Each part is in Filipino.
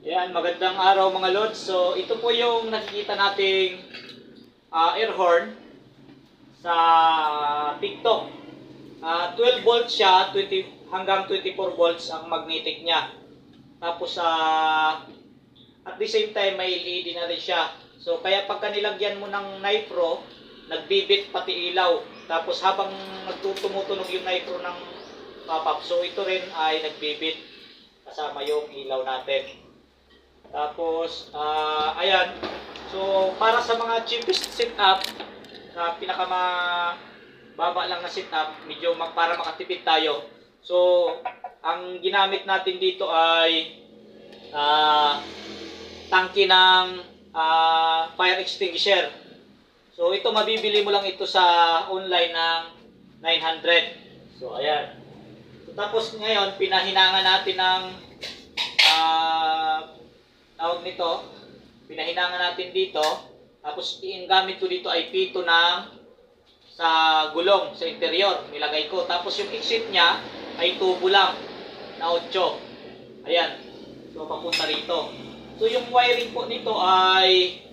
Ayan, magandang araw mga lods. So, ito po yung nakikita nating air horn sa TikTok. 12 volts siya, 20, hanggang 24 volts ang magnetic niya. Tapos at the same time may LED na rin siya. So, kaya pagka nilagyan mo ng nitro, nagbibit pati ilaw. Tapos habang tumutunog yung nitro ng pop-up, so ito rin ay nagbibit kasama yung ilaw natin. Tapos, ayan. So, para sa mga cheapest setup, na pinakamababa lang na setup, medyo para makatipid tayo. So, ang ginamit natin dito ay tangke ng fire extinguisher. So, ito mabibili mo lang ito sa online ng 900. So, ayan. So, tapos ngayon, pinahinangan natin ng tawag nito, pinahinangan natin dito. Tapos ang gamit ko dito ay pito sa gulong, sa interior, nilagay ko. Tapos yung exit niya ay tubo lang na 8. Ayan. So papunta rito. So yung wiring po nito ay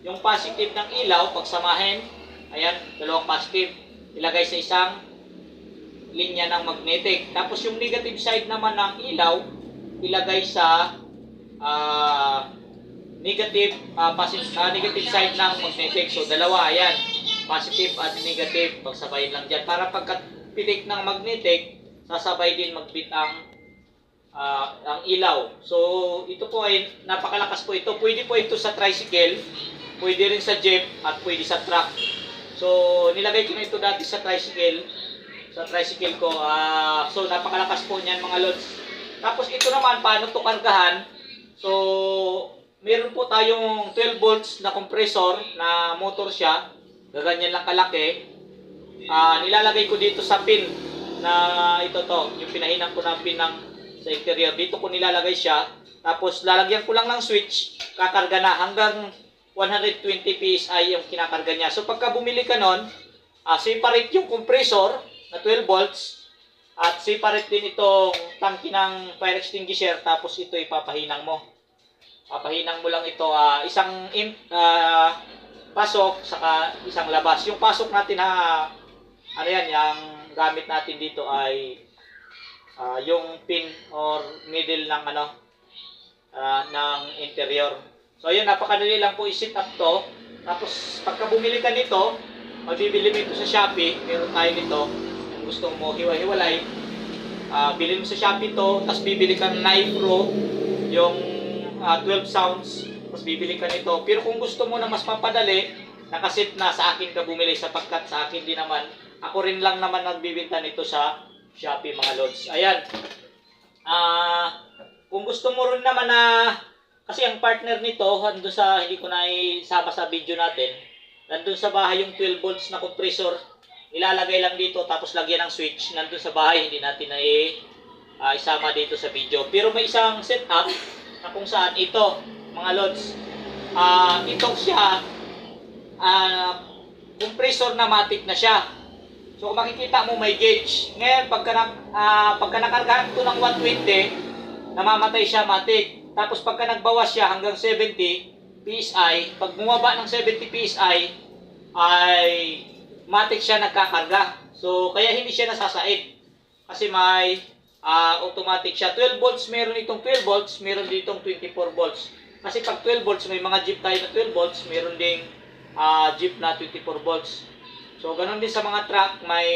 yung positive ng ilaw, pagsamahin, ayan, dalawang positive, ilagay sa isang linya ng magnetic. Tapos yung negative side naman ng ilaw, ilagay sa negative side ng magnetic. So dalawa, ayan, positive at negative, pagsabayin lang dyan para pagka-pitik ng magnetic, sasabay din magbit ang ilaw. So ito po ay napakalakas po ito. Pwede po ito sa tricycle, pwede rin sa jeep, at pwede sa truck. So nilagay ko na ito dati sa tricycle ko. So napakalakas po niyan mga lods. Tapos ito naman, paano to kargahan? So, meron po tayong 12 volts na compressor na motor siya. Gaganyan lang kalaki. Nilalagay ko dito sa pin na ito yung pinahinang ko ng pin sa interior. Dito ko nilalagay siya. Tapos lalagyan ko lang ng switch, kakarga na hanggang 120 PSI yung kinakarga niya. So pagka bumili ka nun, separate yung compressor na 12 volts at separate din itong tangke ng fire extinguisher. Tapos ito ipapahinang mo. Papahinang mo lang ito, isang pasok saka isang labas. Yung pasok natin ano yan, yung gamit natin dito ay yung pin or needle ng ng interior. So ayun, napakadali lang po i-set up to. Tapos pagka bumili ka nito, mabibili mo ito sa Shopee. Meron tayo nito. Kung gusto mo hiwa-hiwalay, bilhin mo sa Shopee to. Tapos bibili ka ng nitro, yung 12 sounds. Tapos bibili ka nito. Pero kung gusto mo na mas mapadali, nakaset na, sa akin ka bumili sapagkat sa akin din naman. Ako rin lang naman nagbibenta nito sa Shopee mga lods. Ayan. Kung gusto mo rin naman kasi ang partner nito, nandun sa, hindi ko na isama sa video natin, nandun sa bahay yung 12 volts na compressor, ilalagay lang dito, tapos lagyan ng switch, nandun sa bahay, hindi natin na isama dito sa video. Pero may isang setup na kung saan ito, mga lods, ito siya, compressor na matic na siya. So kung makikita mo may gauge. Ngayon, pagka nakargahan ito ng 120, namamatay siya matic. Tapos pagka nagbawas siya hanggang 70 PSI, pag bumaba ng 70 PSI, ay matic siya nagkakarga. So kaya hindi siya nasasaid. Kasi may automatic siya. 12 volts, meron itong 12 volts, meron ditong 24 volts. Kasi pag 12 volts, may mga jeep tayo na 12 volts, meron ding jeep na 24 volts. So ganun din sa mga truck, may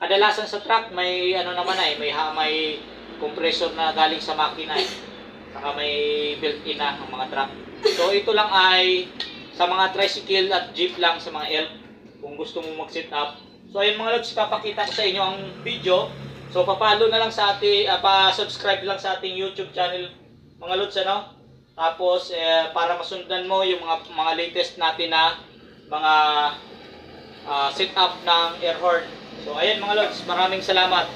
kadalasan sa truck may naman may compressor na galing sa makina saka may built-in na ng mga truck. So ito lang ay sa mga tricycle at jeep lang, sa mga elf kung gusto mo mag-set up. So ayun mga lods, papakita ko sa inyo ang video. So pa-follow na lang sa ating pa-subscribe lang sa ating YouTube channel mga lods Tapos para masundan mo yung mga latest natin na mga setup ng air horn. So ayan mga lods, maraming salamat.